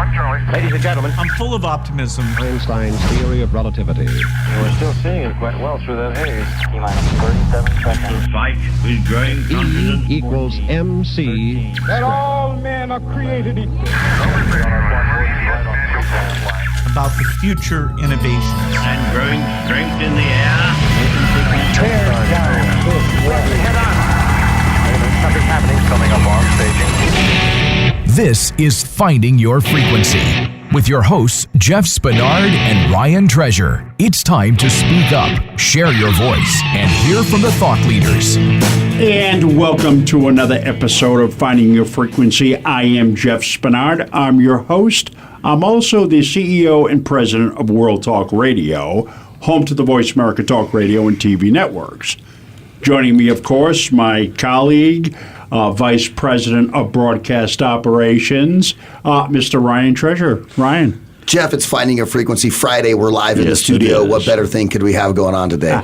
Ladies and gentlemen, I'm full of optimism. Einstein's theory of relativity. We're still seeing it quite well through that haze. T-minus 37 seconds. The fight with growing confidence. E equals MC. That all men are created equal. About the future innovations. And growing strength in the air. Tear down this weapon. Head on. Something's happening coming up on staging. This is Finding Your Frequency with your hosts, Jeff Spinard and Ryan Treasure. It's time to speak up, share your voice, and hear from the thought leaders. And welcome to another episode of Finding Your Frequency. I am Jeff Spinard. I'm your host. I'm also the CEO and president of World Talk Radio, home to the Voice America Talk Radio and TV networks. Joining me, of course, my colleague, Vice President of Broadcast Operations, Mr. Ryan Treasure. Ryan. Jeff, it's Finding Your Frequency Friday. We're live in the studio. What better thing could we have going on today?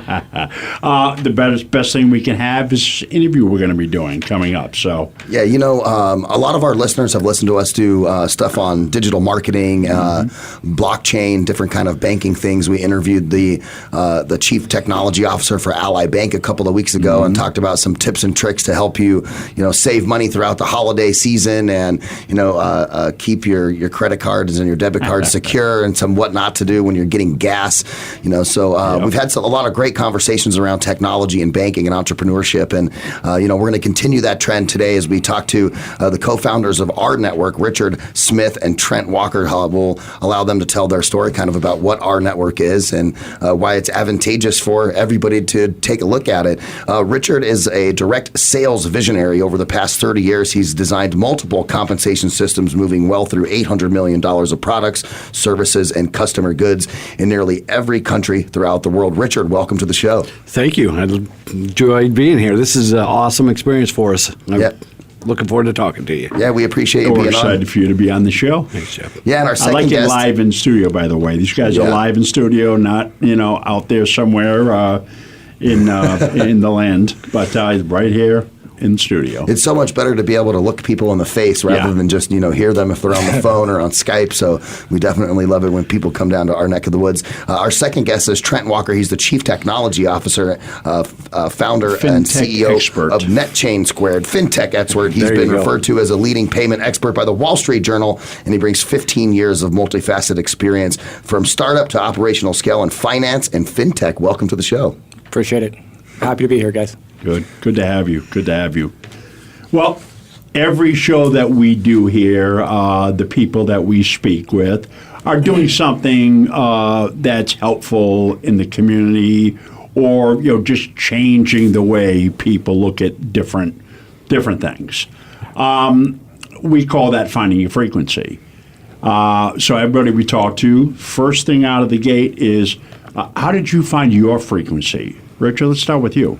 The best thing we can have is this interview we're going to be doing coming up. So yeah, you know, a lot of our listeners have listened to us do stuff on digital marketing, blockchain, different kind of banking things. We interviewed the chief technology officer for Ally Bank a couple of weeks ago and talked about some tips and tricks to help you, save money throughout the holiday season and keep your credit cards and your debit cards secure and some what not to do when you're getting gas. We've had a lot of great conversations around technology and banking and entrepreneurship, and we're going to continue that trend today as we talk to the co-founders of rNetwork, Richard Smith and Trent Walker. We'll allow them to tell their story kind of about what rNetwork is and why it's advantageous for everybody to take a look at it. Richard is a direct sales visionary. Over the past 30 years, he's designed multiple compensation systems moving well through $800 million of products, services, and customer goods in nearly every country throughout the world. Richard, welcome to the show. Thank you. I enjoyed being here. This is an awesome experience for us. Looking forward to talking to you. Yeah, we appreciate you being on. We're excited for you to be on the show. Thanks, Jeff. Yeah, and our second I like guest, it live in studio, by the way. These guys are live in studio, not out there somewhere in the land, but right here in studio. It's so much better to be able to look people in the face rather than just hear them if they're on the phone or on Skype. So we definitely love it when people come down to our neck of the woods. Our second guest is Trent Walker. He's the Chief Technology Officer, founder and CEO expert of NetChain Squared, FinTech expert. He's been referred to as a leading payment expert by the Wall Street Journal, and he brings 15 years of multifaceted experience from startup to operational scale in finance and FinTech. Welcome to the show. Appreciate it. Happy to be here, guys. Good to have you. Good to have you. Well, every show that we do here, the people that we speak with are doing something that's helpful in the community, or just changing the way people look at different things. We call that finding your frequency. So everybody we talk to, first thing out of the gate is, how did you find your frequency? Richard, let's start with you.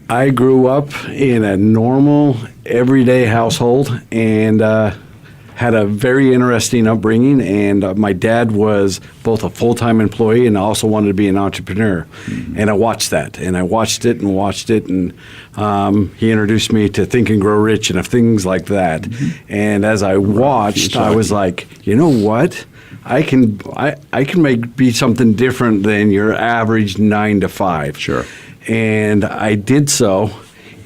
I grew up in a normal, everyday household and had a very interesting upbringing. And my dad was both a full-time employee and also wanted to be an entrepreneur. Mm-hmm. And I watched that, and I watched it. And he introduced me to Think and Grow Rich and things like that. Mm-hmm. And as I watched, I was like, you know what? I can be something different than your average 9 to 5. Sure. And I did so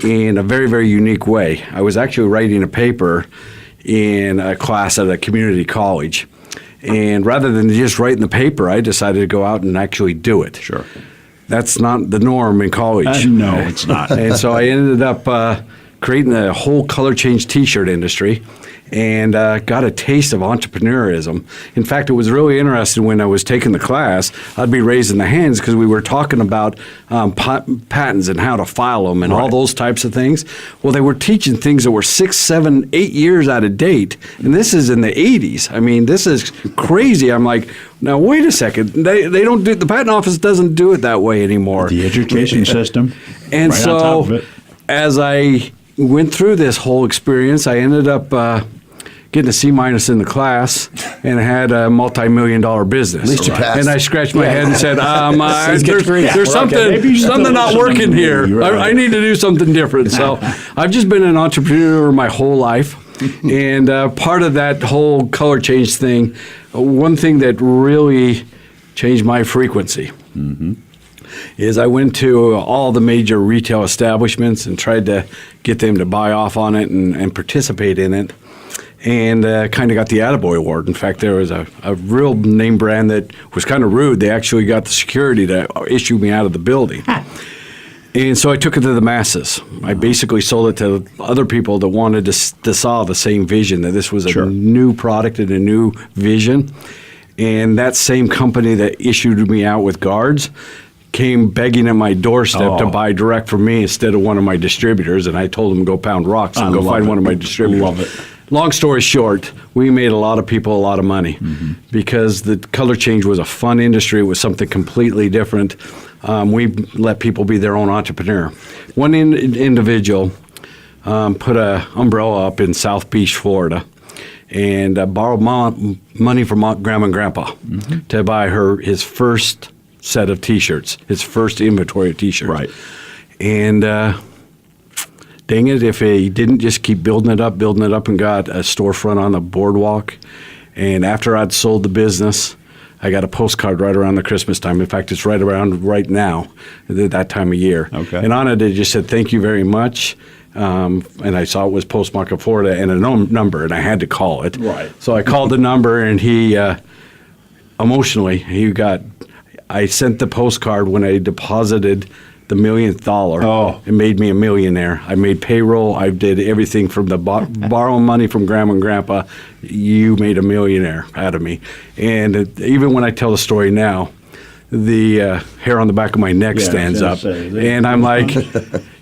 in a very, very unique way. I was actually writing a paper in a class at a community college. And rather than just writing the paper, I decided to go out and actually do it. Sure. That's not the norm in college. No, it's not. And so I ended up creating a whole color change T-shirt industry and got a taste of entrepreneurism. In fact, it was really interesting when I was taking the class, I'd be raising the hands because we were talking about patents and how to file them and all those types of things. Well, they were teaching things that were 6, 7, 8 years out of date, and this is in the 80s. I mean, this is crazy. I'm like, now, wait a second. They don't do, the patent office doesn't do it that way anymore. The education system. And so as I went through this whole experience, I ended up getting a C- in the class and had a multi-million-dollar business. At least you passed. And I scratched my head and said, there's something not working here. I need to do something different. So I've just been an entrepreneur my whole life. And part of that whole color change thing, one thing that really changed my frequency is I went to all the major retail establishments and tried to get them to buy off on it and participate in it, and kind of got the Attaboy Award. In fact, there was a real name brand that was kind of rude. They actually got the security to issue me out of the building. And so I took it to the masses. I basically sold it to other people that wanted to saw the same vision, that this was a new product and a new vision. And that same company that issued me out with guards came begging at my doorstep to buy direct from me instead of one of my distributors. And I told them to go pound rocks and go find one of my distributors. Love it. Long story short, we made a lot of people a lot of money because the color change was a fun industry. It was something completely different. We let people be their own entrepreneur. One individual put an umbrella up in South Beach, Florida, and borrowed money from Grandma and Grandpa to buy his first set of T-shirts, his first inventory of T-shirts. Right. And dang it, if he didn't just keep building it up, and got a storefront on the boardwalk. And after I'd sold the business, I got a postcard right around the Christmas time. In fact, it's right around right now, that time of year. Okay. And on it, it just said, "Thank you very much." And I saw it was postmarked in Florida and a number, and I had to call it. Right. So I called the number, and he, emotionally, I sent the postcard when I deposited the $1,000,000. Oh. It made me a millionaire. I made payroll. I did everything from the borrowing money from Grandma and Grandpa. You made a millionaire out of me. And even when I tell the story now, the hair on the back of my neck stands up. And I'm like,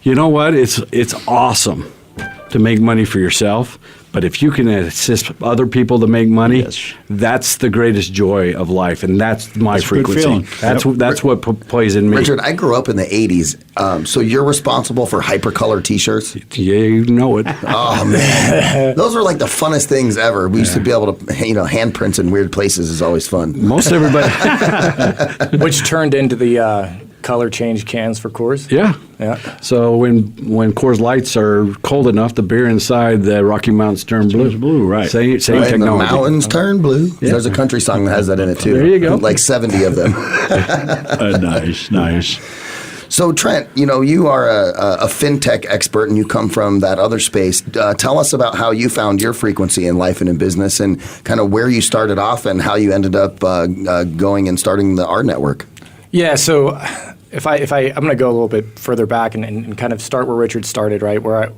you know what? It's awesome to make money for yourself. But if you can assist other people to make money, that's the greatest joy of life, and that's my frequency. That's what plays in me. Richard, I grew up in the 80s, so you're responsible for hypercolor T-shirts? Yeah, you know it. Oh, man. Those are like the funnest things ever. We used to be able to, handprints in weird places is always fun. Most everybody. Which turned into the color change cans for Coors. Yeah. Yeah. So when Coors Lights are cold enough, the beer inside the Rocky Mountains turn blue. Blue, right. Same Right, technology. and the mountains turn blue. Yeah. There's a country song that has that in it, too. There you go. Like 70 of them. Nice. So, Trent, you are a fintech expert, and you come from that other space. Tell us about how you found your frequency in life and in business, and kind of where you started off and how you ended up going and starting the rNetwork. Yeah, so I'm going to go a little bit further back and kind of start where Richard started, right? Where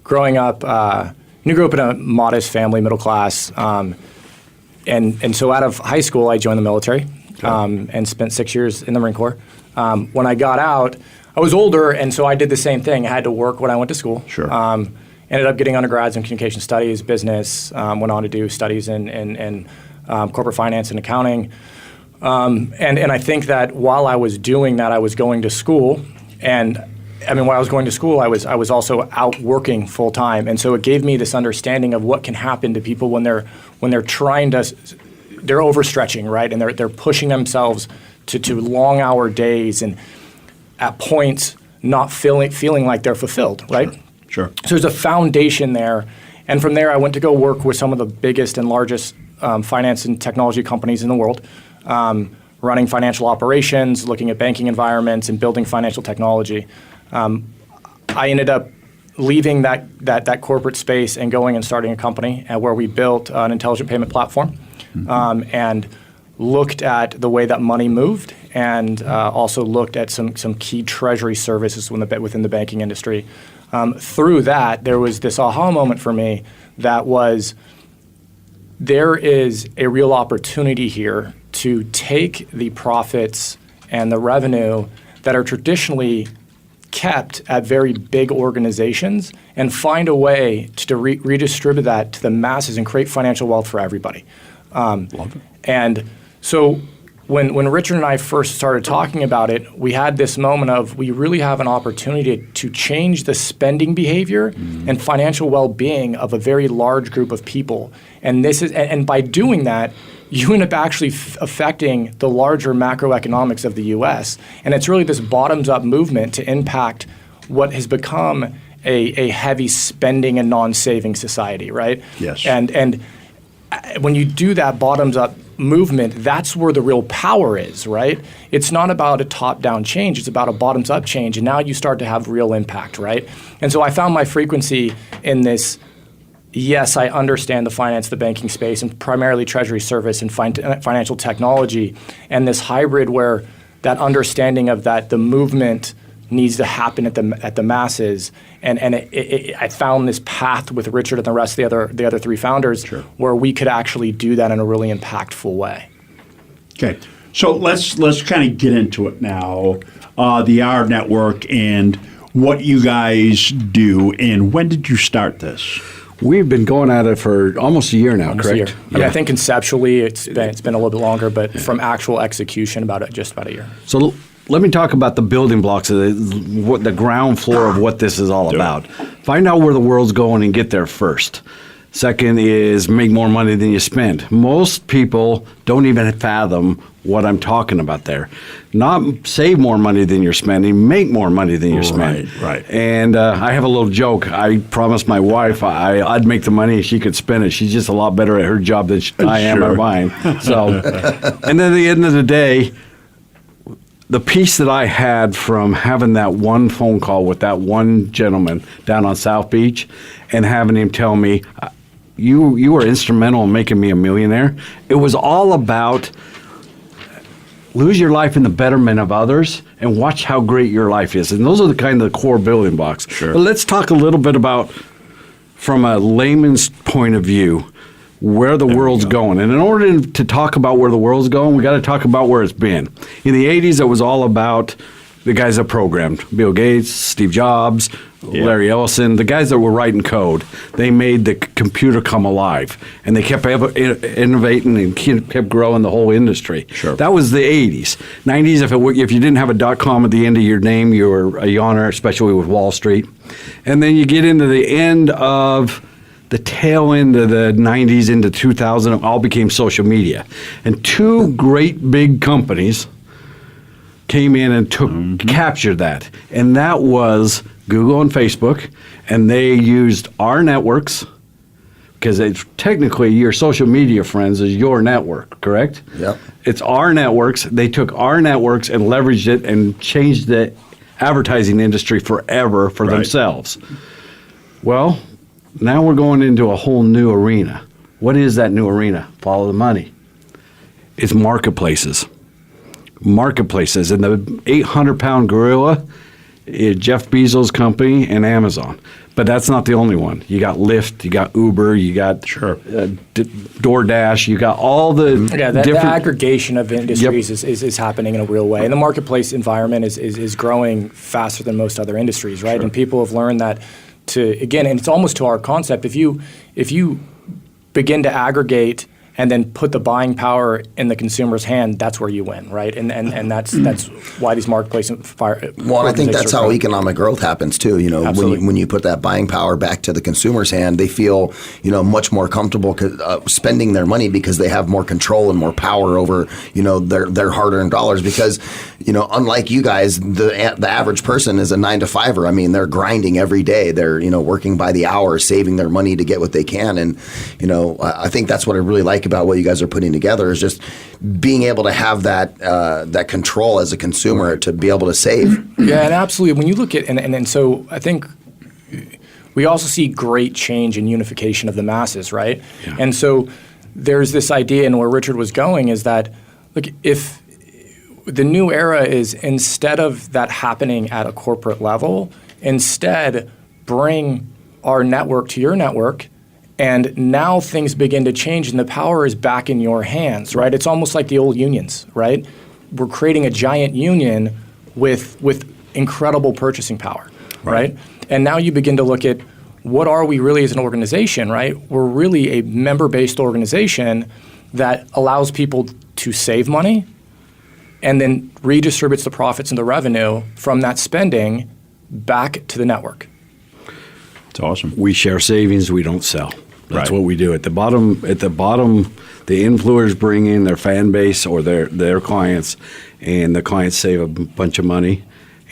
growing up, grew up in a modest family, middle class, and so out of high school, I joined the military and spent 6 years in the Marine Corps. When I got out, I was older, and so I did the same thing. I had to work when I went to school. Sure. Ended up getting undergrads in communication studies, business, went on to do studies in corporate finance and accounting. And I think that while I was doing that, I was going to school, and while I was going to school, I was also out working full time, and so it gave me this understanding of what can happen to people when they're overstretching, right, and they're pushing themselves to long hour days, and at points not feeling like they're fulfilled, right? Sure. So there's a foundation there, and from there I went to go work with some of the biggest and largest finance and technology companies in the world. Running financial operations, looking at banking environments, and building financial technology. I ended up leaving that corporate space and going and starting a company where we built an intelligent payment platform and looked at the way that money moved, and also looked at some key treasury services within the banking industry. Through that, there was this aha moment for me that was, there is a real opportunity here to take the profits and the revenue that are traditionally kept at very big organizations and find a way to redistribute that to the masses and create financial wealth for everybody. Love it. And so when Richard and I first started talking about it, we had this moment of, we really have an opportunity to change the spending behavior and financial well-being of a very large group of people. And by doing that, you end up actually affecting the larger macroeconomics of the U.S. And it's really this bottoms-up movement to impact what has become a heavy spending and non-saving society, right? Yes. And when you do that bottoms-up movement, that's where the real power is, right? It's not about a top-down change. It's about a bottoms-up change, and now you start to have real impact, right? And so I found my frequency in this. Yes, I understand the finance, the banking space, and primarily treasury service and financial technology, and this hybrid where that understanding of that the movement needs to happen at the masses, and I found this path with Richard and the rest of the other three founders where we could actually do that in a really impactful way. Okay, so let's kind of get into it now. The rNetwork and what you guys do, and when did you start this? We've been going at it for almost a year now, Almost correct? a year. I mean, I think conceptually it's been a little bit longer, but from actual execution, just about a year. So let me talk about the building blocks of the ground floor of what this is all about. Find out where the world's going and get there first. Second is make more money than you spend. Most people don't even fathom what I'm talking about there. Not save more money than you're spending, make more money than you're spending. Right. And I have a little joke. I promised my wife I'd make the money if she could spend it. She's just a lot better at her job than I am at mine. So, and then at the end of the day, the piece that I had from having that one phone call with that one gentleman down on South Beach and having him tell me, you were instrumental in making me a millionaire. It was all about lose your life in the betterment of others and watch how great your life is. And those are the kind of the core building blocks. Sure. But let's talk a little bit about, from a layman's point of view, where the world's going. And in order to talk about where the world's going, we got to talk about where it's been. In the 80s, it was all about the guys that programmed. Bill Gates, Steve Jobs, Larry Ellison, the guys that were writing code. They made the computer come alive. And they kept innovating and kept growing the whole industry. Sure. That was the 80s. 90s, if you didn't have a .com at the end of your name, you were a yawner, especially with Wall Street. And then you get into the end of the tail end of the 90s into 2000, it all became social media. And two great big companies came in and captured that. And that was Google and Facebook. And they used our networks, because technically your social media friends is your network, correct? Yep. It's our networks. They took our networks and leveraged it and changed the advertising industry forever for themselves. Well, now we're going into a whole new arena. What is that new arena? Follow the money. It's marketplaces. Marketplaces. And the 800-pound gorilla is Jeff Bezos' company and Amazon. But that's not the only one. You got Lyft, you got Uber, you got DoorDash, you got all the the aggregation of industries is happening in a real way. And the marketplace environment is growing faster than most other industries, right? And people have learned that and it's almost to our concept, if you begin to aggregate and then put the buying power in the consumer's hand, that's where you win, right? And that's why these marketplace Well, I think that's how economic growth happens too. You know, when you put that buying power back to the consumer's hand, they feel much more comfortable spending their money because they have more control and more power over their hard-earned dollars. Because unlike you guys, the average person is a 9-to-5er. I mean, they're grinding every day. They're working by the hour, saving their money to get what they can. And I think that's what I really like about what you guys are putting together is just being able to have that control as a consumer to be able to save. Yeah, and absolutely. When you look at and so I think we also see great change in unification of the masses, right? Yeah. And so there's this idea, and where Richard was going is that look, if the new era is instead of that happening at a corporate level, instead bring our network to your network. And now things begin to change and the power is back in your hands, right? It's almost like the old unions, right? We're creating a giant union with incredible purchasing power, right? And now you begin to look at what are we really as an organization, right? We're really a member-based organization that allows people to save money and then redistributes the profits and the revenue from that spending back to the network. It's awesome. We share savings, we don't sell. That's what we do. At the bottom, the influencers bring in their fan base or their clients, and the clients save a bunch of money,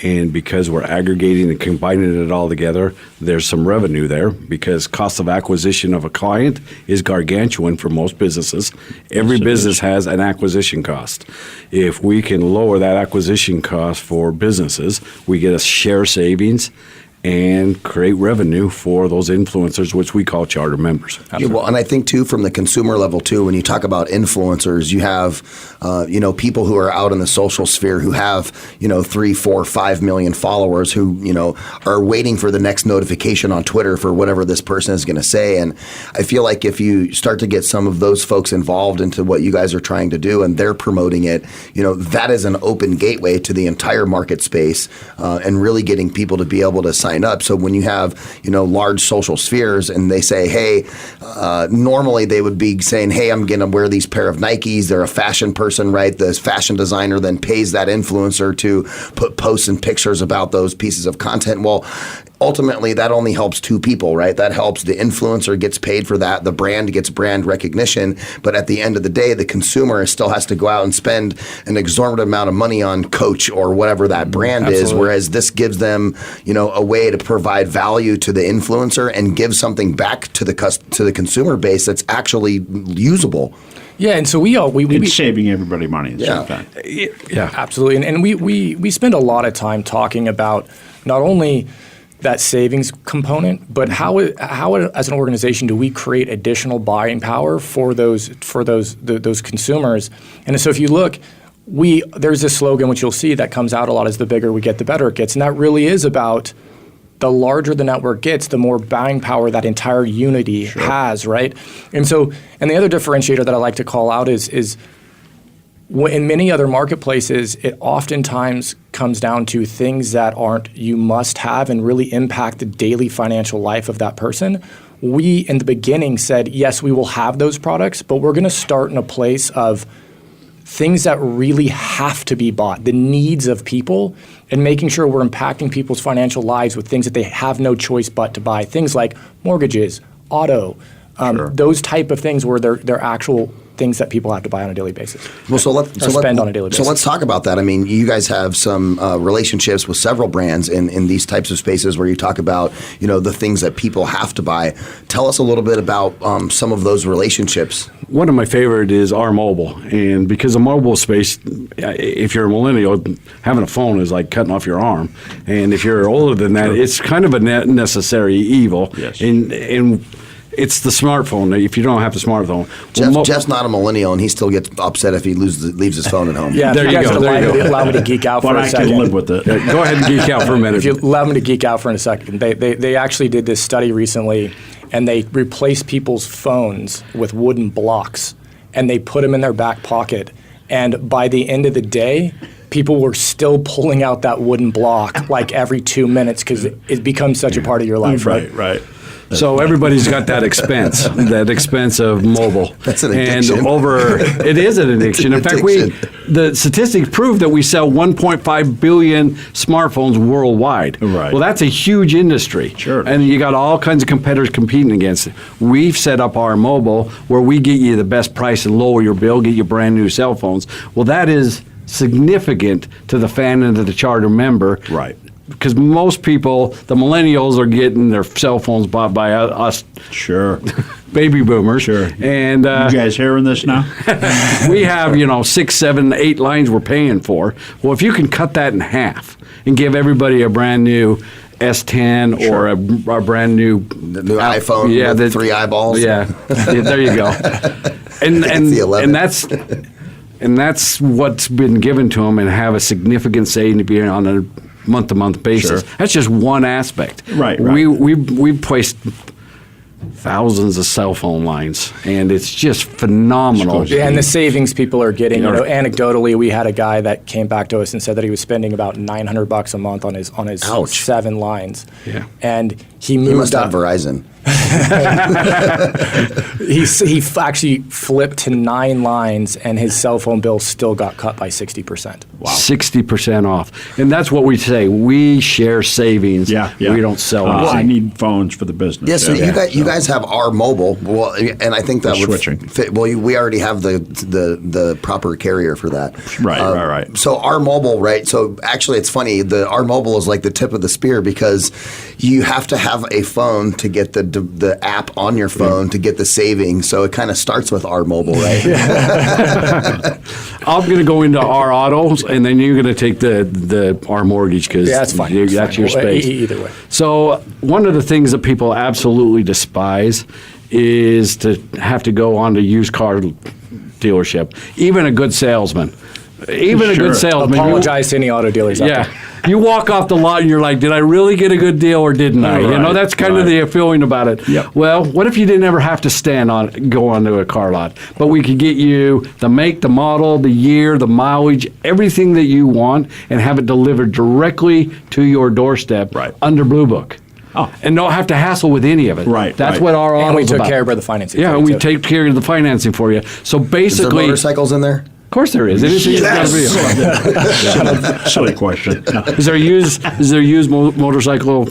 And because we're aggregating and combining it all together, there's some revenue there because cost of acquisition of a client is gargantuan for most businesses. Every business has an acquisition cost. If we can lower that acquisition cost for businesses, we get a share savings and create revenue for those influencers, which we call charter members. Yeah, well, and I think too, from the consumer level too, when you talk about influencers, you have, people who are out in the social sphere who have, 3, 4, 5 million followers who, are waiting for the next notification on Twitter for whatever this person is going to say. And I feel like if you start to get some of those folks involved into what you guys are trying to do and they're promoting it, that is an open gateway to the entire market space and really getting people to be able to sign up. So when you have, large social spheres and they say, hey, normally they would be saying, hey, I'm going to wear these pair of Nikes. They're a fashion person, right? The fashion designer then pays that influencer to put posts and pictures about those pieces of content. Well, ultimately, that only helps two people, right? That helps the influencer gets paid for that. The brand gets brand recognition. But at the end of the day, the consumer still has to go out and spend an exorbitant amount of money on Coach or whatever that brand is. Whereas this gives them, a way to provide value to the influencer and give something back to the consumer base that's actually usable. Yeah, and so it's saving everybody money at the same time. Yeah, absolutely. And we spend a lot of time talking about not only that savings component, but how as an organization do we create additional buying power for those consumers? And so if you look, there's this slogan which you'll see that comes out a lot as the bigger we get, the better it gets, and that really is about the larger the network gets, the more buying power that entire unity has, right? And the other differentiator that I like to call out is in many other marketplaces, it oftentimes comes down to things that aren't you must have and really impact the daily financial life of that person. We, in the beginning, said, yes, we will have those products, but we're going to start in a place of things that really have to be bought, the needs of people, and making sure we're impacting people's financial lives with things that they have no choice but to buy. Things like mortgages, auto, those type of things where they're actual things that people have to buy on a daily basis. Well, spend on a daily basis. So let's talk about that. I mean, you guys have some relationships with several brands in these types of spaces where you talk about, the things that people have to buy. Tell us a little bit about some of those relationships. One of my favorite is our mobile, and because the mobile space, if you're a millennial, having a phone is like cutting off your arm, and if you're older than that, it's kind of a necessary evil. Yes. And it's the smartphone. If you don't have the smartphone, Jeff's not a millennial, and he still gets upset if he leaves his phone at home. Yeah, there you go. Allow me to geek out for a second. I can live with it. Go ahead and geek out for a minute. If you allow me to geek out for a second, they actually did this study recently, and they replaced people's phones with wooden blocks, and they put them in their back pocket. And by the end of the day, people were still pulling out that wooden block like every 2 minutes because it becomes such a part of your life, right? Right. So everybody's got that expense of mobile. That's an addiction. And it is an addiction. In fact, the statistics prove that we sell 1.5 billion smartphones worldwide. Right. Well, that's a huge industry. Sure. And you got all kinds of competitors competing against it. We've set up our mobile where we get you the best price and lower your bill, get you brand new cell phones. Well, that is significant to the fan and to the charter member. Right. Because most people, the millennials, are getting their cell phones bought by us. Sure. Baby boomers. Sure. And you guys hearing this now? we have, 6, 7, 8 lines we're paying for. Well, if you can cut that in half and give everybody a brand new S10 or a brand new iPhone with 3 eyeballs. Yeah. There you go. And that's what's been given to them, and have a significant saving to be on a month-to-month basis. Sure. That's just one aspect. Right. We placed thousands of cell phone lines, and it's just phenomenal. Yeah, and the savings people are getting. Anecdotally, we had a guy that came back to us and said that he was spending about $900 a month on his 7 lines. Yeah. And He moved He must have up. Verizon. He actually flipped to 9 lines, and his cell phone bill still got cut by 60%. Wow. 60% off. And that's what we say. We share savings. Yeah. We don't sell I anything. need phones for the business. Yeah, so you guys have our mobile. Well, and I think that We're would switching. fit. Well, we already have the proper carrier for that. Right. So our mobile, right? So actually, it's funny. Our mobile is like the tip of the spear because you have to have a phone to get the app on your phone to get the savings. So it kind of starts with our mobile, right? I'm going to go into our autos, and then you're going to take the our mortgage because Yeah, that's fine. that's your space. Either way. So one of the things that people absolutely despise is to have to go on to used car dealership. Even a good salesman. Even a Sure. good salesman. Apologize to any auto dealers out Yeah. there. You walk off the lot and you're like, did I really get a good deal or didn't I? You know, Right, that's kind of right. the feeling about it. Yep. Well, what if you didn't ever have to go onto a car lot? But we could get you the make, the model, the year, the mileage, everything that you want and have it delivered directly to your doorstep Right. under Blue Book. Oh. And don't have to hassle with any of it. Right, That's right. what our And we auto's took about. care of the financing. Yeah, for and you, we too. take care of the financing for you. So Is there basically, motorcycles in there? of course there is. Anything is gonna be. Silly question. Is there a used motorcycle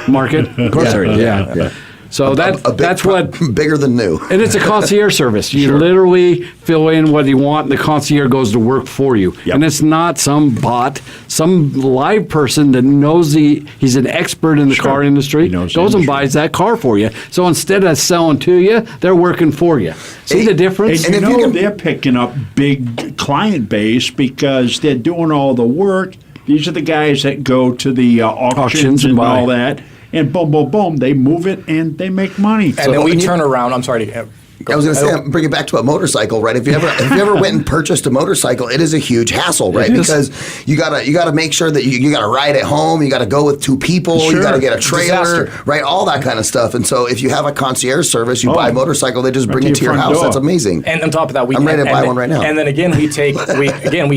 market? Of course there is. Yeah. So A big that's what. bigger than new. And it's a concierge service. You literally fill in what you want, and the concierge goes to work for you. Yep. And it's not some bot, some live person that knows he's an expert in the Sure. car industry, He knows the goes and industry. buys that car for you. So instead of selling to you, they're working for you. See the difference? And if you you know can- they're picking up big client base because they're doing all the work. These are the guys that go to the auctions and and buy. all that. And boom, boom, boom, they move it and they make money. And then we and you- turn around. I'm sorry to I was going to say, bring it back to a motorcycle, right? If you ever went and purchased a motorcycle, it is a huge hassle, right? It is. Because you gotta make sure that you gotta ride it home, you gotta go with 2 people, you Sure. gotta get a trailer, Disaster. right? All that kind of stuff. And so if you have a concierge service, you Oh. buy a motorcycle, they just Right bring to it to your your front house. door. That's amazing. And on top of that, I'm ready to buy one right now. And then again, we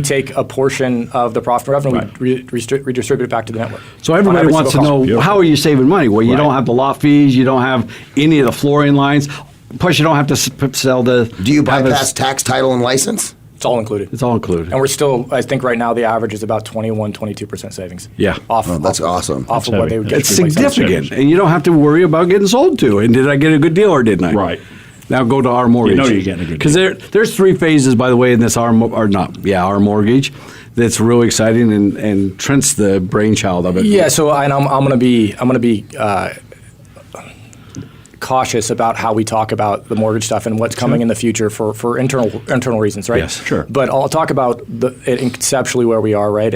take a portion of the profit revenue, we redistribute it back to the network. So On everybody every wants to single know, cost. how are you saving money? Well, you Right. don't have the lot fees, you don't have any of the flooring lines. Plus, you don't have to sell the. Do you have bypass tax, title, and license? It's all included. It's all included. And we're still, I think right now the average is about 22% savings. Yeah. Off, Oh, that's awesome. Off of That's what they heavy. would get. It's through license. significant, and you don't have to worry about getting sold to. And did I get a good deal or didn't I? Right. Now go to our mortgage. You know you're getting a good Because there's 3 phases, by the way, in this our mortgage. That's really exciting, and Trent's the brainchild of it. Yeah, so I'm going to be cautious about how we talk about the mortgage stuff and what's coming in the future for internal reasons, right? Yes, sure. But I'll talk about conceptually where we are, right,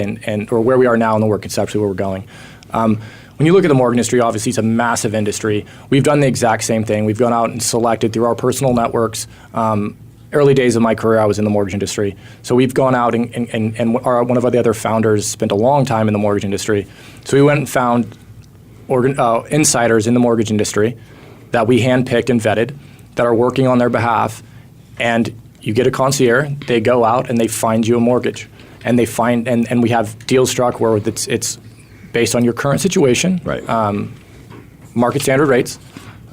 or where we are now, and then conceptually where we're going. When you look at the mortgage industry, obviously it's a massive industry. We've done the exact same thing. We've gone out and selected through our personal networks. Early days of my career, I was in the mortgage industry. So we've gone out and one of the other founders spent a long time in the mortgage industry. So we went and found insiders in the mortgage industry that we handpicked and vetted that are working on their behalf. And you get a concierge, they go out and they find you a mortgage. And they find, and we have deals struck where it's based on your current situation, Right. Market standard rates.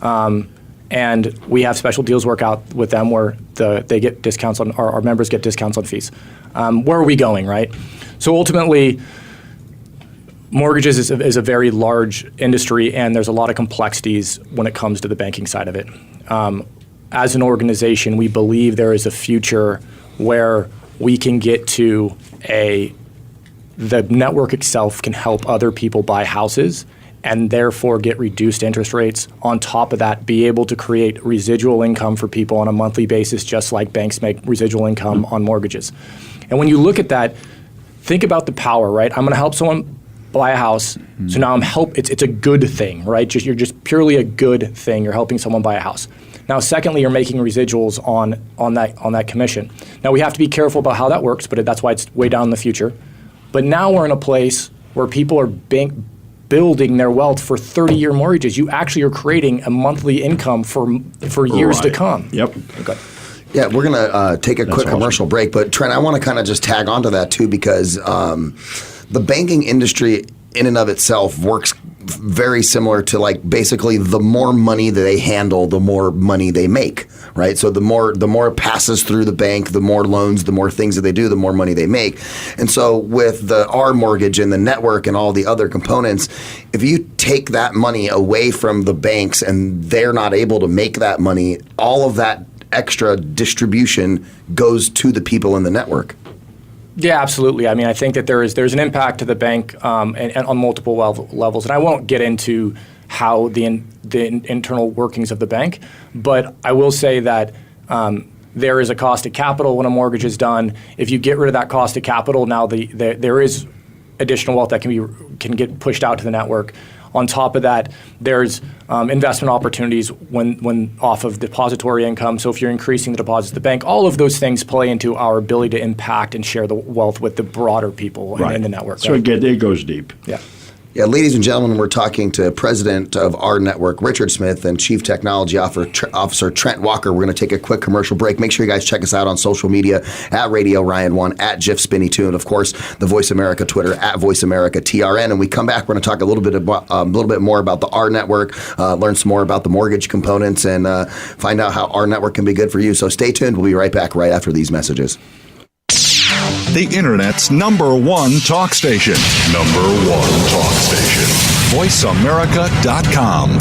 And we have special deals work out with them where they get discounts on, our members get discounts on fees. Where are we going, right? So ultimately, mortgages is a very large industry, and there's a lot of complexities when it comes to the banking side of it. As an organization, we believe there is a future where we can get to the network itself can help other people buy houses and therefore get reduced interest rates. On top of that, be able to create residual income for people on a monthly basis, just like banks make residual income on mortgages. And when you look at that, think about the power, right? I'm going to help someone buy a house, so now it's a good thing, right? You're just purely a good thing. You're helping someone buy a house. Now, secondly, you're making residuals on that commission. Now, we have to be careful about how that works, but that's why it's way down in the future. But now we're in a place where people are building their wealth for 30-year mortgages. You actually are creating a monthly income for years to Right. come. Yep. Okay. Yeah, we're going to take a quick awesome. commercial break, but Trent, I want to kind of just tag onto that too because the banking industry in and of itself works very similar to like basically the more money that they handle, the more money they make, right? So the more it passes through the bank, the more loans, the more things that they do, the more money they make. And so with the R mortgage and the network and all the other components, if you take that money away from the banks and they're not able to make that money, all of that extra distribution goes to the people in the network. Yeah, absolutely. I mean, I think that there's an impact to the bank and on multiple levels, and I won't get into how the internal workings of the bank, but I will say that there is a cost of capital when a mortgage is done. If you get rid of that cost of capital, now there is additional wealth that can get pushed out to the network. On top of that, there's investment opportunities when off of depository income. So if you're increasing the deposits to the bank, all of those things play into our ability to impact and share the wealth with the brotter people in the network. So it goes deep. Yeah. Yeah, ladies and gentlemen, we're talking to President of rNetwork, Richard Smith, and Chief Technology Officer Trent Walker. We're going to take a quick commercial break. Make sure you guys check us out on social media at Radio Ryan1, at JiffSpinny2, and of course, the Voice America Twitter at Voice America TRN. And we come back, we're going to talk a little bit more about the rNetwork, learn some more about the mortgage components, and find out how rNetwork can be good for you. So stay tuned. We'll be right back right after these messages. The Internet's #1 talk station. #1 talk station. VoiceAmerica.com.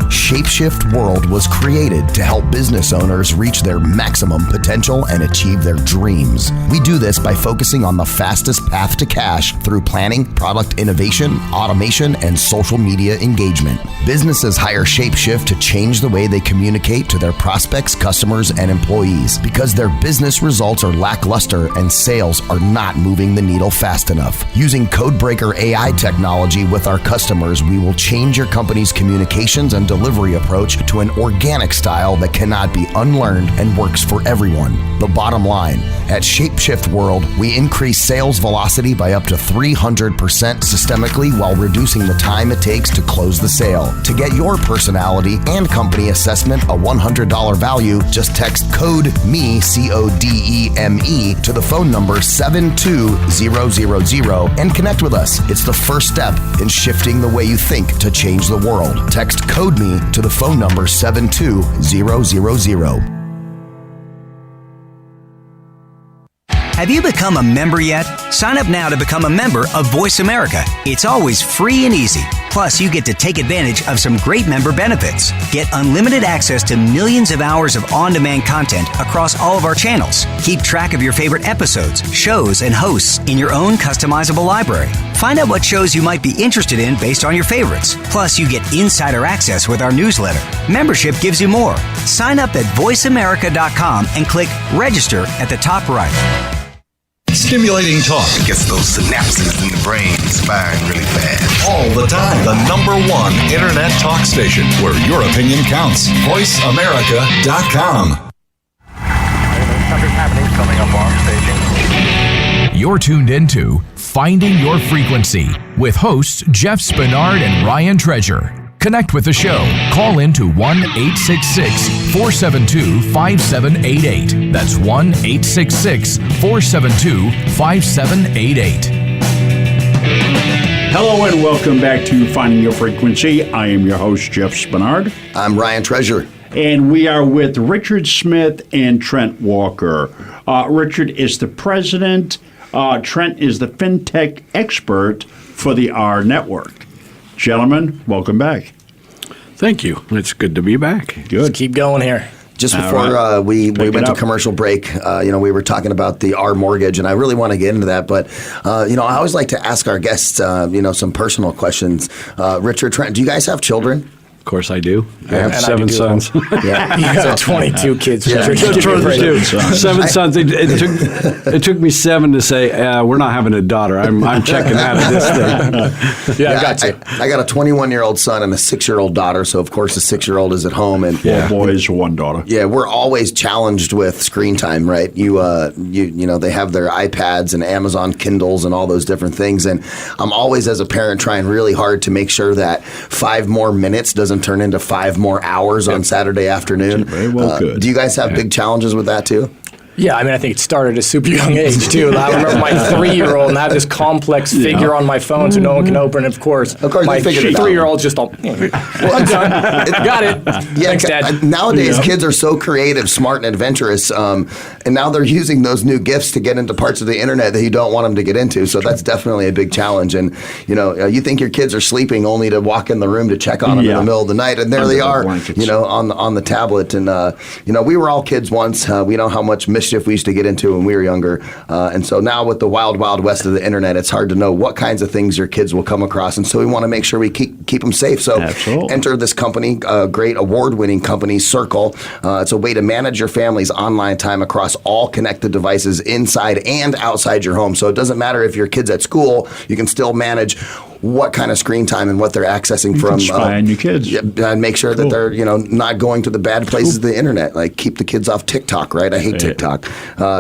Shapeshift World was created to help business owners reach their maximum potential and achieve their dreams. We do this by focusing on the fastest path to cash through planning, product innovation, automation, and social media engagement. Businesses hire Shapeshift to change the way they communicate to their prospects, customers, and employees because their business results are lackluster and sales are not moving the needle fast enough. Using Codebreaker AI technology with our customers, we will change your company's communications and delivery approach to an organic style that cannot be unlearned and works for everyone. The bottom line, at Shapeshift World, we increase sales velocity by up to 300% systemically while reducing the time it takes to close the sale. To get your personality and company assessment a $100 value, just text code MEE, CODEME, to the phone number 72000 and connect with us. It's the first step in shifting the way you think to change the world. Text code MEE to the phone number 72000. Have you become a member yet? Sign up now to become a member of Voice America. It's always free and easy. Plus, you get to take advantage of some great member benefits. Get unlimited access to millions of hours of on-demand content across all of our channels. Keep track of your favorite episodes, shows, and hosts in your own customizable library. Find out what shows you might be interested in based on your favorites. Plus, you get insider access with our newsletter. Membership gives you more. Sign up at voiceamerica.com and click register at the top right. Stimulating talk. Gets those synapses in the brain firing really fast. All the time. The #1 Internet talk station where your opinion counts. VoiceAmerica.com. Something's happening coming up on staging. You're tuned into Finding Your Frequency with hosts Jeff Spinard and Ryan Treasure. Connect with the show. Call in to 1-866-472-5788. That's 1-866-472-5788. Hello and welcome back to Finding Your Frequency. I am your host, Jeff Spinard. I'm Ryan Treasure. And we are with Richard Smith and Trent Walker. Richard is the president. Trent is the fintech expert for the rNetwork. Gentlemen, welcome back. Thank you. It's good to be back. Good. Let's keep going here. Just before we went to commercial break, we were talking about the R mortgage, and I really want to get into that. But, I always like to ask our guests, some personal questions. Richard, Trent, do you guys have children? Of course I do. I have 7 sons. Yeah, you have 22 kids. Yeah. 22. 7 sons. It took me 7 to say, we're not having a daughter. I'm checking out of this thing. Yeah, I got you. I got a 21-year-old son and a 6-year-old daughter, so of course the 6-year-old is at home. And 4 boys, 1 daughter. Yeah, we're always challenged with screen time, right? They have their iPads and Amazon Kindles and all those different things. And I'm always, as a parent, trying really hard to make sure that 5 more minutes doesn't turn into 5 more hours on Saturday afternoon. Very well good. Do you guys have big challenges with that too? Yeah, I mean, I think it started at a super young age, too. I remember my 3-year-old and I have this complex figure on my phone so no one can open it. Of course, my 3-year-old just all, well, I'm done. Got it. Yeah, Thanks, Dad. Nowadays, kids are so creative, smart, and adventurous, and now they're using those new gifts to get into parts of the internet that you don't want them to get into. So that's definitely a big challenge. And, you think your kids are sleeping only to walk in the room to check on them in the middle of the night, and there they are, on the tablet. And, we were all kids once. We know how much mischief we used to get into when we were younger. And so now with the wild, wild west of the internet, it's hard to know what kinds of things your kids will come across. And so we want to make sure we keep them safe. So enter this company, great award-winning company, Circle. It's a way to manage your family's online time across all connected devices inside and outside your home. So it doesn't matter if your kid's at school, you can still manage what kind of screen time and what they're accessing from. Spy on your kids. And make sure that they're, not going to the bad places of the internet. Like keep the kids off TikTok, right? I hate TikTok.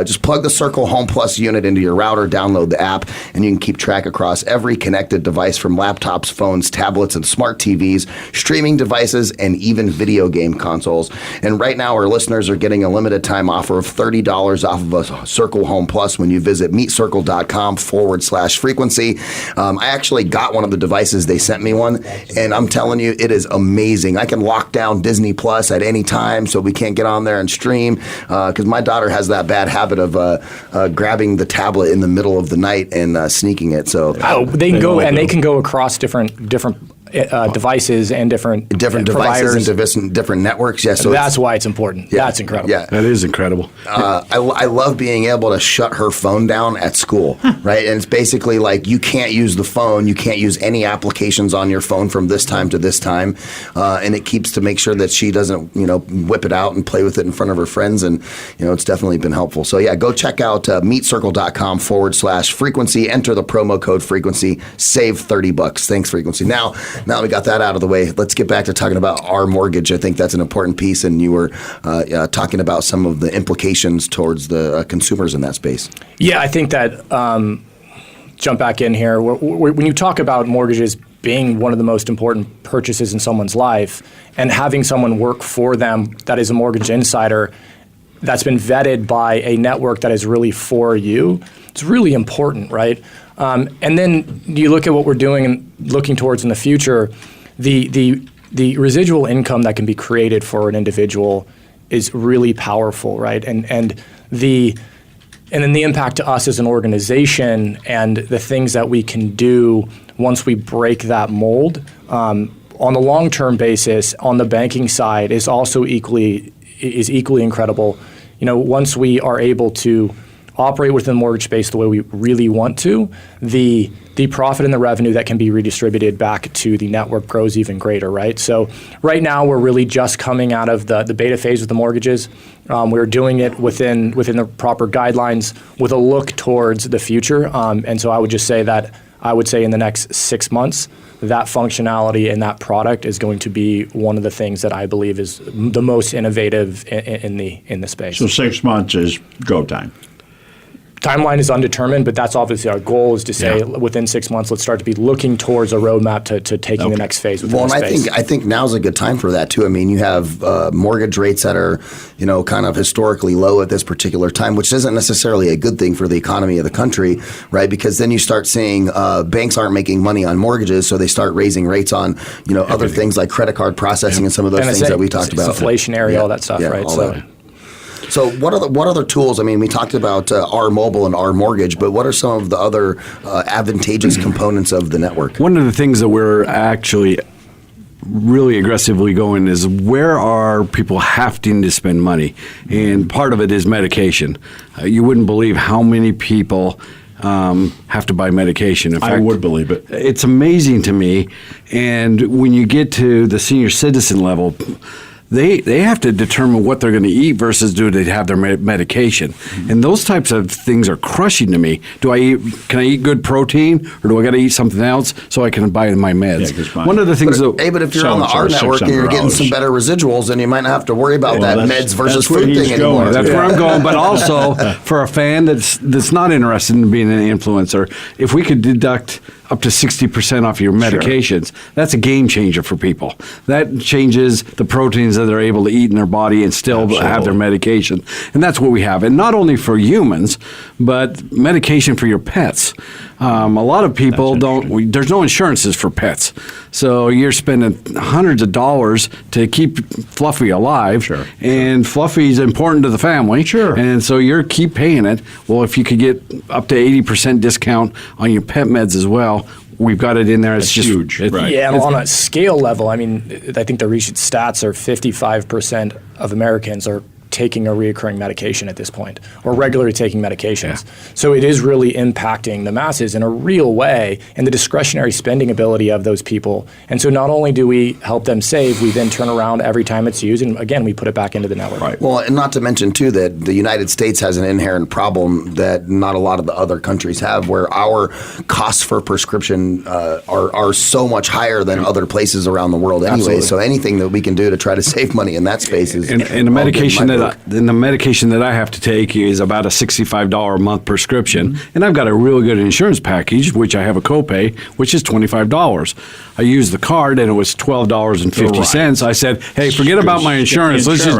Just plug the Circle Home Plus unit into your router, download the app, and you can keep track across every connected device from laptops, phones, tablets, and smart TVs, streaming devices, and even video game consoles. And right now, our listeners are getting a limited time offer of $30 off of a Circle Home Plus when you visit meetcircle.com/frequency. I actually got one of the devices. They sent me one, and I'm telling you, it is amazing. I can lock down Disney Plus at any time, so we can't get on there and stream, because my daughter has that bad habit of grabbing the tablet in the middle of the night and sneaking it. So they can go across different devices and different devices and different networks. Yeah, so that's why it's important. Yeah, that's incredible. Yeah, that is incredible. I love being able to shut her phone down at school, right? And it's basically like you can't use the phone, you can't use any applications on your phone from this time to this time, and it keeps to make sure that she doesn't, whip it out and play with it in front of her friends, and it's definitely been helpful. So yeah, go check out meetcircle.com/frequency. Enter the promo code frequency, save $30. Thanks, Frequency. Now we got that out of the way. Let's get back to talking about rMortgage. I think that's an important piece, and you were talking about some of the implications towards the consumers in that space. Yeah, I think that, jump back in here, when you talk about mortgages being one of the most important purchases in someone's life, and having someone work for them that is a mortgage insider that's been vetted by a network that is really for you, it's really important, right? And then you look at what we're doing and looking towards in the future, the residual income that can be created for an individual is really powerful, right? And then the impact to us as an organization and the things that we can do once we break that mold on the long-term basis on the banking side is also equally incredible. Once we are able to operate within the mortgage space the way we really want to, the profit and the revenue that can be redistributed back to the network grows even greater, right? So right now we're really just coming out of the beta phase with the mortgages. We're doing it within the proper guidelines with a look towards the future. And so I would just say that in the next 6 months, that functionality and that product is going to be one of the things that I believe is the most innovative in the space. So 6 months is go time. Timeline is undetermined, but that's obviously our goal is to say within 6 months, let's start to be looking towards a roadmap to taking the next phase within the space. I think now's a good time for that too. I mean, you have mortgage rates that are, kind of historically low at this particular time, which isn't necessarily a good thing for the economy of the country, right? Because then you start seeing banks aren't making money on mortgages, so they start raising rates on, other things like credit card processing and some of those things that we talked about. Inflationary, all that stuff, right? So what other tools? I mean, we talked about R Mobile and R Mortgage, but what are some of the other advantageous components of the network? One of the things that we're actually really aggressively going is where are people having to spend money? And part of it is medication. You wouldn't believe how many people have to buy medication. In fact, I would believe it. It's amazing to me. And when you get to the senior citizen level, they have to determine what they're going to eat versus do they have their medication. Mm-hmm. And those types of things are crushing to me. Can I eat good protein, or do I got to eat something else so I can buy my meds? Yeah, one of the things but if you're on the R network and you're getting some better residuals, then you might not have to worry about that meds versus food thing anymore. That's where I'm going. But also for a fan that's not interested in being an influencer, if we could deduct up to 60% off your medications. That's a game changer for people. That changes the proteins that they're able to eat in their body and still have their medication. And that's what we have. And not only for humans, but medication for your pets. A lot of people there's no insurances for pets. So you're spending hundreds of dollars to keep Fluffy alive. And Fluffy's important to the family. And so you keep paying it. Well, if you could get up to 80% discount on your pet meds as well, we've got it in there. It's just huge. Yeah, and on a scale level, I mean, I think the recent stats are 55% of Americans are taking a reoccurring medication at this point, or regularly taking medications. So it is really impacting the masses in a real way and the discretionary spending ability of those people. And so not only do we help them save, we then turn around every time it's used, and again, we put it back into the network. Well, and not to mention, too, that the United States has an inherent problem that not a lot of the other countries have, where our costs for prescription are so much higher than other places around the world anyway. Absolutely. So anything that we can do to try to save money in that space is and the medication that I have to take is about a $65 a month prescription, and I've got a really good insurance package, which I have a copay, which is $25. I used the card, and it was $12.50. I said, "Hey, forget about my insurance. Let's just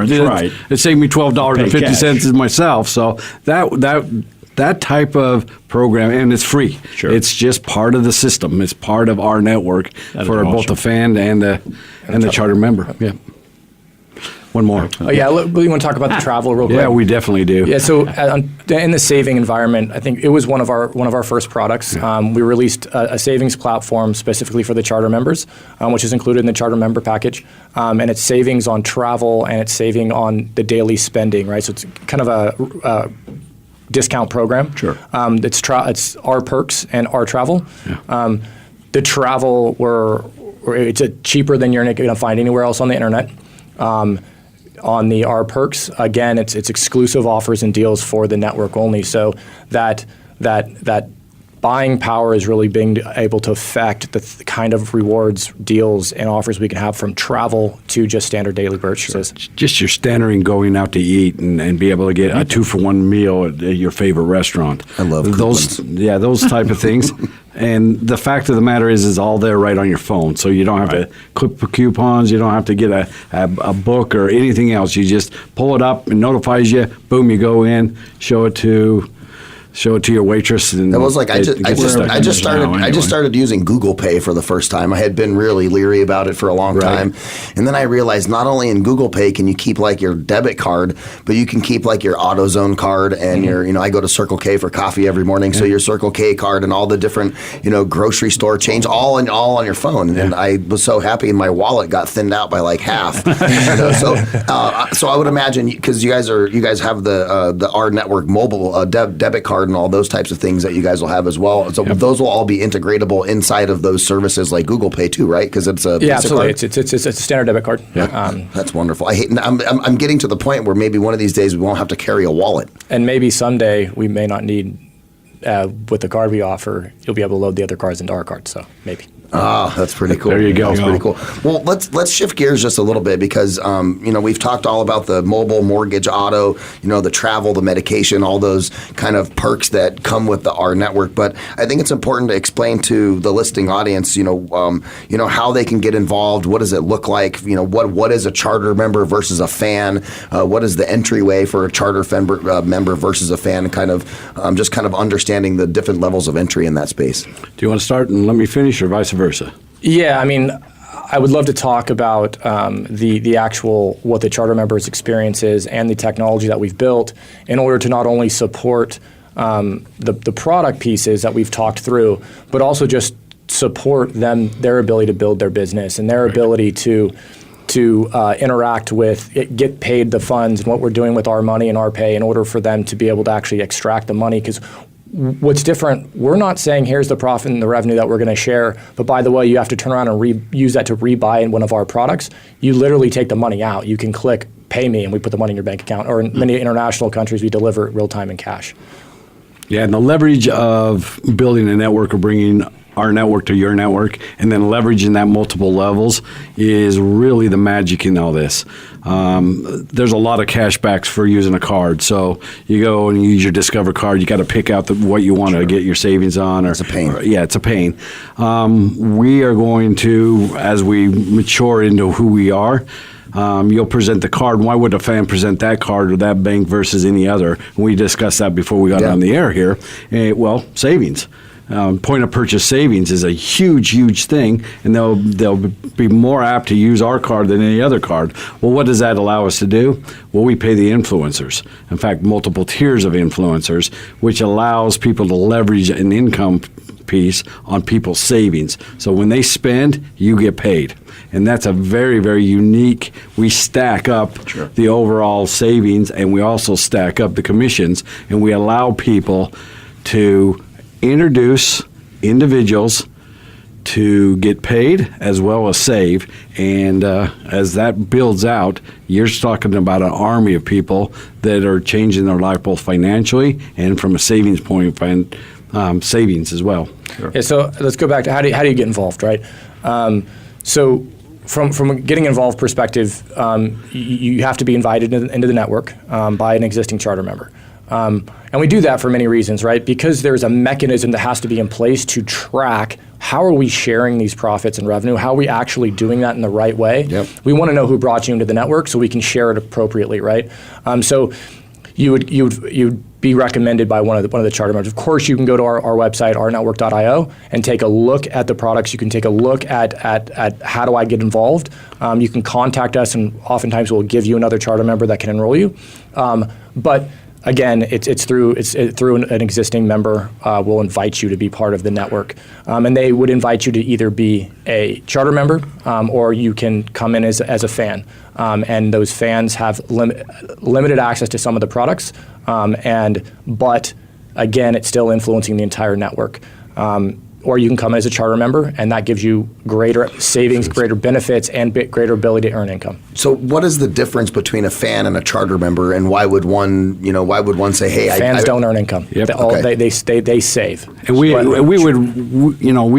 it saved me $12.50 myself." So that type of program, and it's free. It's just part of the system. It's part of our network for both the fan and the charter member. Yeah. One more. We want to talk about the travel real quick. Yeah, we definitely do. Yeah, so in the saving environment, I think it was one of our first products. We released a savings platform specifically for the charter members, which is included in the charter member package, and it's savings on travel and it's saving on the daily spending, right? So it's kind of a discount program. It's our perks and our travel. The travel it's cheaper than you're going to find anywhere else on the internet. On the R perks, again, it's exclusive offers and deals for the network only. So that buying power is really being able to affect the kind of rewards, deals, and offers we can have from travel to just standard daily purchases. Just your standard going out to eat and be able to get a 2-for-1 meal at your favorite restaurant. I love those. Yeah, those type of things. And the fact of the matter is all there right on your phone. So you don't have to clip coupons. You don't have to get a book or anything else. You just pull it up, it notifies you. Boom, you go in, show it to your waitress. And it was like I just started using Google Pay for the first time. I had been really leery about it for a long time, and then I realized not only in Google Pay can you keep like your debit card, but you can keep like your AutoZone card and your I go to Circle K for coffee every morning, so your Circle K card and all the different grocery store chains all on your phone. And I was so happy, and my wallet got thinned out by like half. So I would imagine, because you guys have the rNetwork mobile debit card and all those types of things that you guys will have as well. So those will all be integratable inside of those services like Google Pay too, right? Because it's a absolutely. It's a standard debit card. That's wonderful. I'm getting to the point where maybe one of these days we won't have to carry a wallet. And maybe someday we may not need, with the card we offer, you'll be able to load the other cards into our card. So maybe. That's pretty cool. There you go. That's pretty cool. Well, let's shift gears just a little bit because we've talked all about the mobile, mortgage, auto, the travel, the medication, all those kind of perks that come with the rNetwork. But I think it's important to explain to the listening audience, how they can get involved. What does it look like? What is a charter member versus a fan? What is the entryway for a charter member versus a fan? Kind of understanding the different levels of entry in that space. Do you want to start and let me finish, or vice versa? Yeah, I mean, I would love to talk about the actual what the charter members' experience is and the technology that we've built in order to not only support the product pieces that we've talked through, but also just support their ability to build their business and their ability to interact with get paid the funds and what we're doing with our money and our pay in order for them to be able to actually extract the money. Because what's different, we're not saying here's the profit and the revenue that we're going to share, but by the way, you have to turn around and use that to rebuy in one of our products. You literally take the money out. You can click pay me and we put the money in your bank account. Or in many international countries, we deliver it real time in cash. Yeah, and the leverage of building a network or bringing our network to your network, and then leveraging that multiple levels is really the magic in all this. There's a lot of cashbacks for using a card. So you go and use your Discover card. You got to pick out what you want to get your savings on. It's a pain. Yeah, it's a pain. We are going to, as we mature into who we are, you'll present the card. Why would a fan present that card or that bank versus any other? We discussed that before we got on the air here. Well, savings. Point of purchase savings is a huge, huge thing, and they'll be more apt to use our card than any other card. Well, what does that allow us to do? Well, we pay the influencers. In fact, multiple tiers of influencers, which allows people to leverage an income piece on people's savings. So when they spend, you get paid. And that's a very, very unique. We stack up the overall savings, and we also stack up the commissions, and we allow people to introduce individuals to get paid as well as save. And as that builds out, you're talking about an army of people that are changing their life both financially and from a savings point, savings as well. Yeah, so let's go back to how do you get involved, right? So from a getting involved perspective, you have to be invited into the network by an existing charter member. And we do that for many reasons, right? Because there's a mechanism that has to be in place to track how are we sharing these profits and revenue, how are we actually doing that in the right way. Yep. We want to know who brought you into the network so we can share it appropriately, right? So you would be recommended by one of the charter members. Of course, you can go to our website, rNetwork.io, and take a look at the products. You can take a look at how do I get involved. You can contact us, and oftentimes we'll give you another charter member that can enroll you. But again, it's through an existing member will invite you to be part of the network, and they would invite you to either be a charter member or you can come in as a fan, and those fans have limited access to some of the products, but again, it's still influencing the entire network. Or you can come as a charter member, and that gives you greater savings, greater benefits, and greater ability to earn income. So, what is the difference between a fan and a charter member, and why would one say, "Hey, fans don't earn income. Yep. They save." And we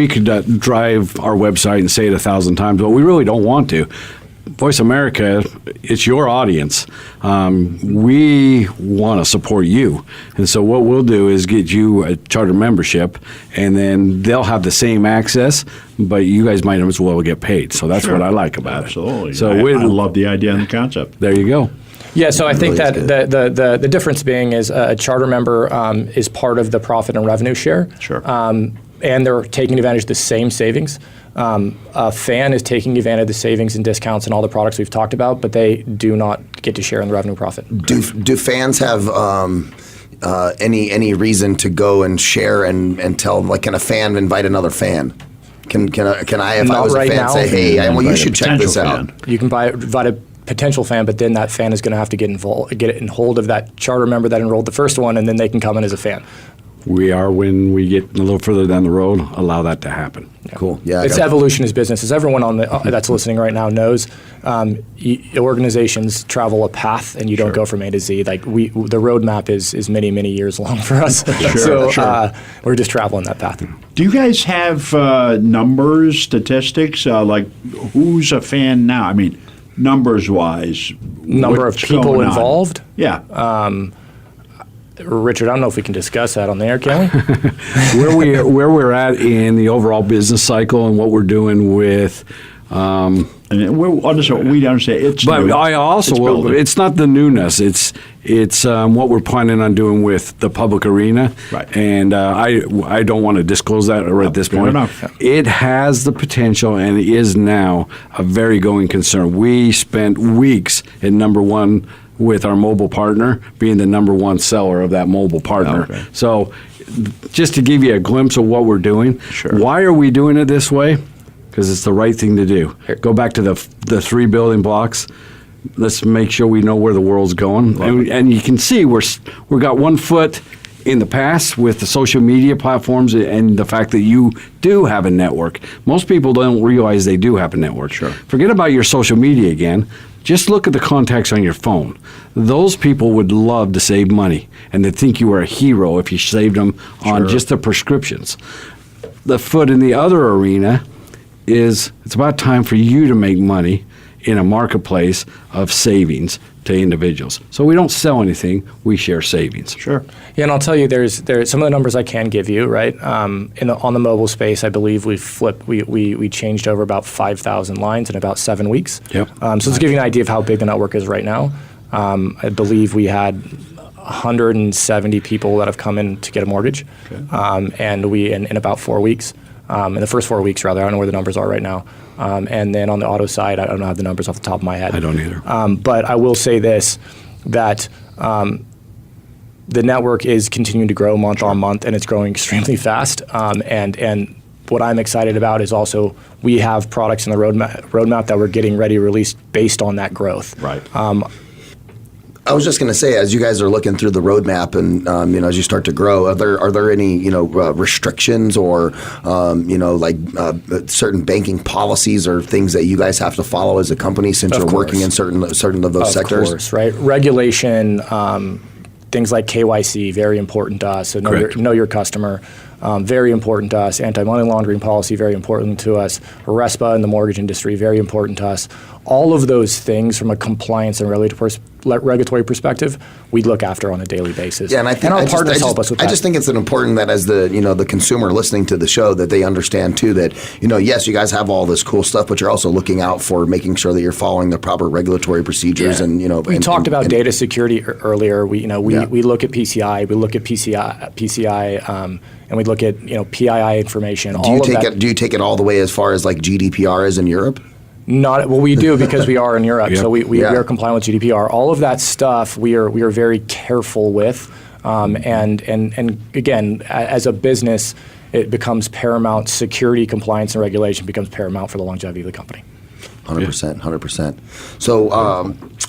could drive our website and say it 1,000 times, but we really don't want to. Voice America, it's your audience. We want to support you. And so what we'll do is get you a charter membership, and then they'll have the same access, but you guys might as well get paid. So that's what I like about Absolutely. it. So I love the idea and the concept. There you go. Yeah, so I think that the difference being is a charter member is part of the profit and revenue share. Sure. And they're taking advantage of the same savings. A fan is taking advantage of the savings and discounts and all the products we've talked about, but they do not get to share in the revenue profit. Do fans have any reason to go and share and tell? Like, can a fan invite another fan? Can I, if I was a fan, say, hey, you should check this out? You can invite a potential fan, but then that fan is going to have to get in hold of that charter member that enrolled the first one, and then they can come in as a fan. We are, when we get a little further down the road, allow that to happen. Yeah. Cool. Yeah, it's evolution is business. As everyone that's listening right now knows, organizations travel a path, and you don't go from A to Z. Like the roadmap is many, many years long for us. We're just traveling that path. Do you guys have numbers, statistics, like who's a fan now? I mean, numbers-wise. Number of people involved? Yeah. Richard, I don't know if we can discuss that on the air, can we? where we're at in the overall business cycle and what we're doing with. And we understand it's. But new. I also it's not the newness. It's what we're planning on doing with the public arena. Right. And I don't want to disclose that at this point. Enough. It has the potential, and it is now a very going concern. We spent weeks at number one with our mobile partner, being the number one seller of that mobile partner. Okay. So just to give you a glimpse of what we're doing, why are we doing it this way? Because it's the right thing to do. Go back to the 3 building blocks. Let's make sure we know where the world's going. And you can see we've got 1 foot in the past with the social media platforms and the fact that you do have a network. Most people don't realize they do have a network. Sure. Forget about your social media again. Just look at the contacts on your phone. Those people would love to save money, and they think you were a hero if you saved them on just the prescriptions. the foot in the other arena is it's about time for you to make money in a marketplace of savings to individuals. So we don't sell anything, we share savings. Sure. Yeah, and I'll tell you, there's some of the numbers I can give you, right? On the mobile space, I believe we changed over about 5,000 lines in about 7 weeks. Yep. So to give you an idea of how big the network is right now, I believe we had 170 people that have come in to get a mortgage, and we in about 4 weeks. In the first 4 weeks, rather, I don't know where the numbers are right now. And then on the auto side, I don't have the numbers off the top of my head. I don't either. But I will say this, that the network is continuing to grow month on month, and it's growing extremely fast. And what I'm excited about is also we have products in the roadmap that we're getting ready to release based on that growth. Right. I was just going to say, as you guys are looking through the roadmap and as you start to grow, are there any restrictions or certain banking policies or things that you guys have to follow as a company since you're working in certain of those sectors? Of course, right. Regulation, things like KYC, very important to us. So know your customer. Very important to us. Anti-money laundering policy, very important to us. RESPA in the mortgage industry, very important to us. All of those things from a compliance and regulatory perspective, we look after on a daily basis. Yeah, and our partners help us with that. I just think it's important that as the consumer listening to the show that they understand too that yes, you guys have all this cool stuff, but you're also looking out for making sure that you're following the proper regulatory procedures and We talked about data security earlier. We look at PCI, we look at PCI. And we look at PII information. Do you take it all the way as far as like GDPR is in Europe? We do because we are in Europe, so we are compliant with GDPR. All of that stuff we are very careful with, and again, as a business, it becomes paramount. Security, compliance, and regulation becomes paramount for the longevity of the company. 100%. So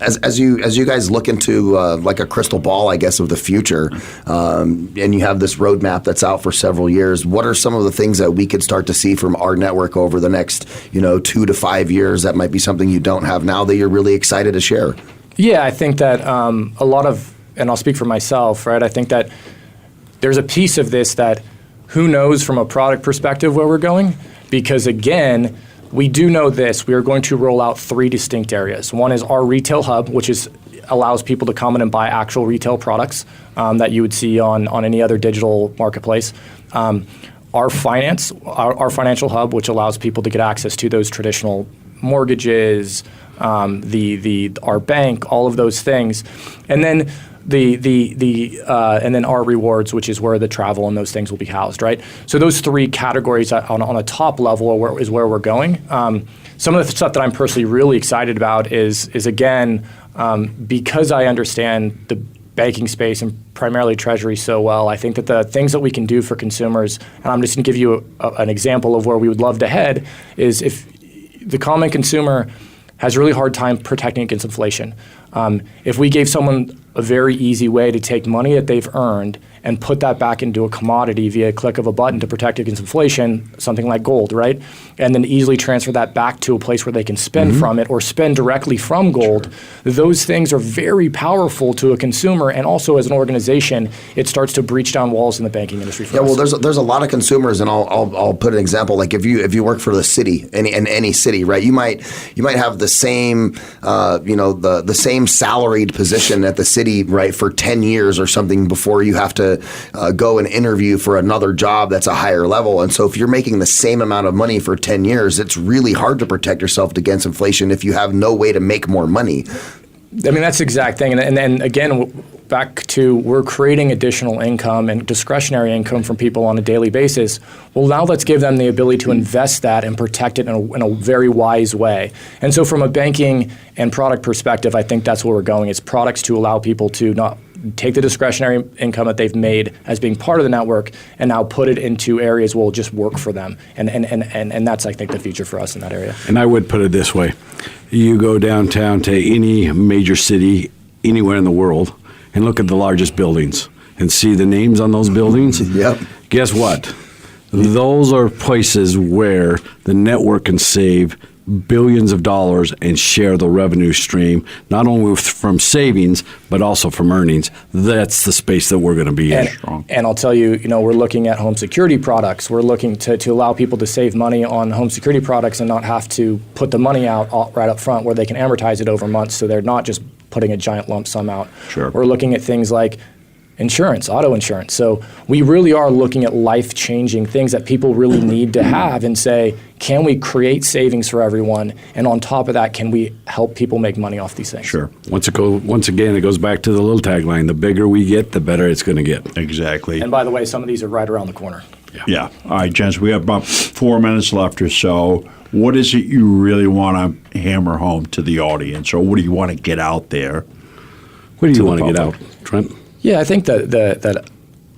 as you guys look into like a crystal ball, I guess, of the future, and you have this roadmap that's out for several years, what are some of the things that we could start to see from rNetwork over the next 2 to 5 years that might be something you don't have now that you're really excited to share? Yeah, I think that a lot of, and I'll speak for myself, right? I think that there's a piece of this that who knows from a product perspective where we're going, because again, we do know this. We are going to roll out 3 distinct areas. One is our retail hub, which allows people to come in and buy actual retail products that you would see on any other digital marketplace. Our financial hub, which allows people to get access to those traditional mortgages, our bank, all of those things, and then and then our rewards, which is where the travel and those things will be housed, right? So those 3 categories on a top level is where we're going. Some of the stuff that I'm personally really excited about is again, because I understand the banking space and primarily treasury so well, I think that the things that we can do for consumers, and I'm just going to give you an example of where we would love to head, is if the common consumer has a really hard time protecting against inflation. If we gave someone a very easy way to take money that they've earned and put that back into a commodity via a click of a button to protect against inflation, something like gold, right? And then easily transfer that back to a place where they can spend from it or spend directly from gold. Sure. Those things are very powerful to a consumer, and also as an organization, it starts to breach down walls in the banking industry for us. Well, there's a lot of consumers, and I'll put an example. Like if you work for the city, in any city, right? You might have the same the same salaried position at the city, right, for 10 years or something before you have to go and interview for another job that's a higher level. And so if you're making the same amount of money for 10 years, it's really hard to protect yourself against inflation if you have no way to make more money. I mean, that's the exact thing. And then again, back to we're creating additional income and discretionary income from people on a daily basis. Well, now let's give them the ability to invest that and protect it in a very wise way. And so from a banking and product perspective, I think that's where we're going. It's products to allow people to not take the discretionary income that they've made as being part of the network and now put it into areas where it'll just work for them. And that's, I think, the future for us in that area. And I would put it this way. You go downtown to any major city anywhere in the world and look at the largest buildings and see the names on those buildings. Yep. Guess what? Those are places where the network can save billions of dollars and share the revenue stream, not only from savings, but also from earnings. That's the space that we're going to be in. And I'll tell you, we're looking at home security products. We're looking to allow people to save money on home security products and not have to put the money out right up front, where they can amortize it over months, so they're not just putting a giant lump sum out. Sure. We're looking at things like insurance, auto insurance. So we really are looking at life-changing things that people really need to have, and say, can we create savings for everyone? And on top of that, can we help people make money off these things? Sure. Once again, it goes back to the little tagline: the bigger we get, the better it's going to get. Exactly. And by the way, some of these are right around the corner. Yeah. All right, gents, we have about 4 minutes left or so. What is it you really want to hammer home to the audience, or what do you want to get out there? What do you want to get out, Trent? Yeah, I think that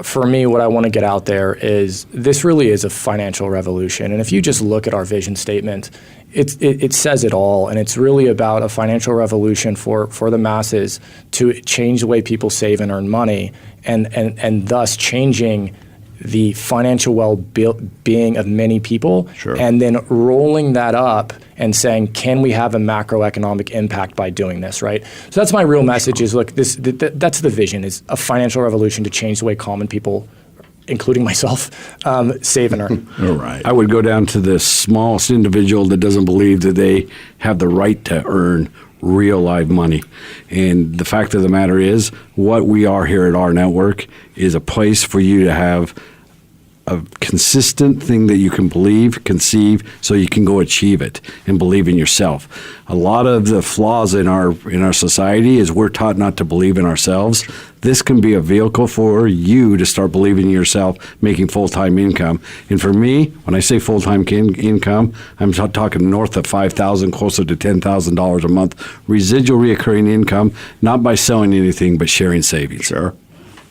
for me, what I want to get out there is this really is a financial revolution. And if you just look at our vision statement, it says it all. And it's really about a financial revolution for the masses to change the way people save and earn money, and thus changing the financial well-being of many people. Sure. And then rolling that up and saying, can we have a macroeconomic impact by doing this, right? So that's my real message is, look, that's the vision, is a financial revolution to change the way common people, including myself, save and earn. All right. I would go down to the smallest individual that doesn't believe that they have the right to earn real live money. And the fact of the matter is, what we are here at rNetwork is a place for you to have a consistent thing that you can believe, conceive, so you can go achieve it and believe in yourself. A lot of the flaws in our society is we're taught not to believe in ourselves. This can be a vehicle for you to start believing in yourself, making full-time income. And for me, when I say full-time income, I'm talking north of $5,000, closer to $10,000 a month, residual recurring income, not by selling anything, but sharing savings. Sure.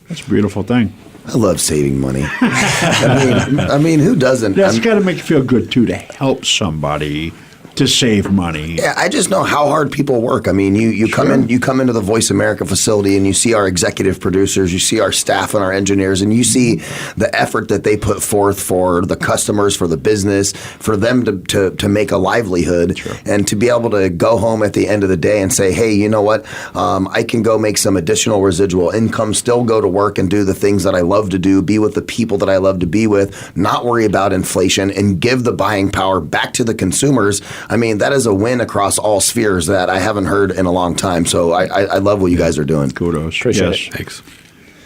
That's a beautiful thing. I love saving money. I mean, who doesn't? That's got to make you feel good, too, to help somebody to save money. Yeah, I just know how hard people work. I mean, you come into the Voice America facility and you see our executive producers, you see our staff and our engineers, and you see the effort that they put forth for the customers, for the business, for them to make a livelihood, and to be able to go home at the end of the day and say, hey, you know what? I can go make some additional residual income, still go to work and do the things that I love to do, be with the people that I love to be with, not worry about inflation, and give the buying power back to the consumers. I mean, that is a win across all spheres that I haven't heard in a long time. So I love what you guys are doing. Kudos. Appreciate it. Thanks.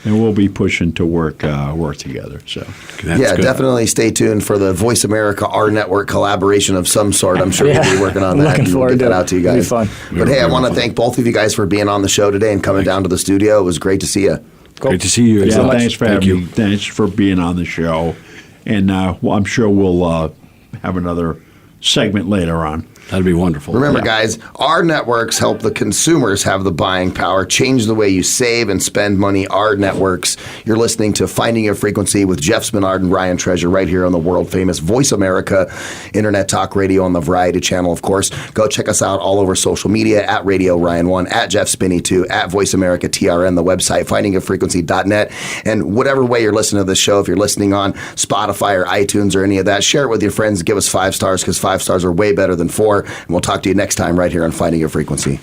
And we'll be pushing to work together. So yeah, good. Definitely stay tuned for the Voice America rNetwork collaboration of some sort. I'm sure we'll be working on that. Looking forward we'll get to that out to you guys. It'll be fun. But hey, I want to thank both of you guys for being on the show today and coming down to the studio. It was great to see you. Cool. Great to see you. Yeah, thanks for having me. Thanks for being on the show. And I'm sure we'll have another segment later on. That'd be wonderful. Remember, guys, our networks help the consumers have the buying power, change the way you save and spend money. Our networks. You're listening to Finding Your Frequency with Jeff Spinard and Ryan Treasure right here on the world-famous Voice America Internet Talk Radio on the Variety Channel, of course. Go check us out all over social media, at Radio Ryan1, at Jeff Spinney 2, at Voice America TRN, the website, findingyourfrequency.net. And whatever way you're listening to this show, if you're listening on Spotify or iTunes or any of that, share it with your friends. Give us 5 stars, because 5 stars are way better than 4. And we'll talk to you next time right here on Finding Your Frequency.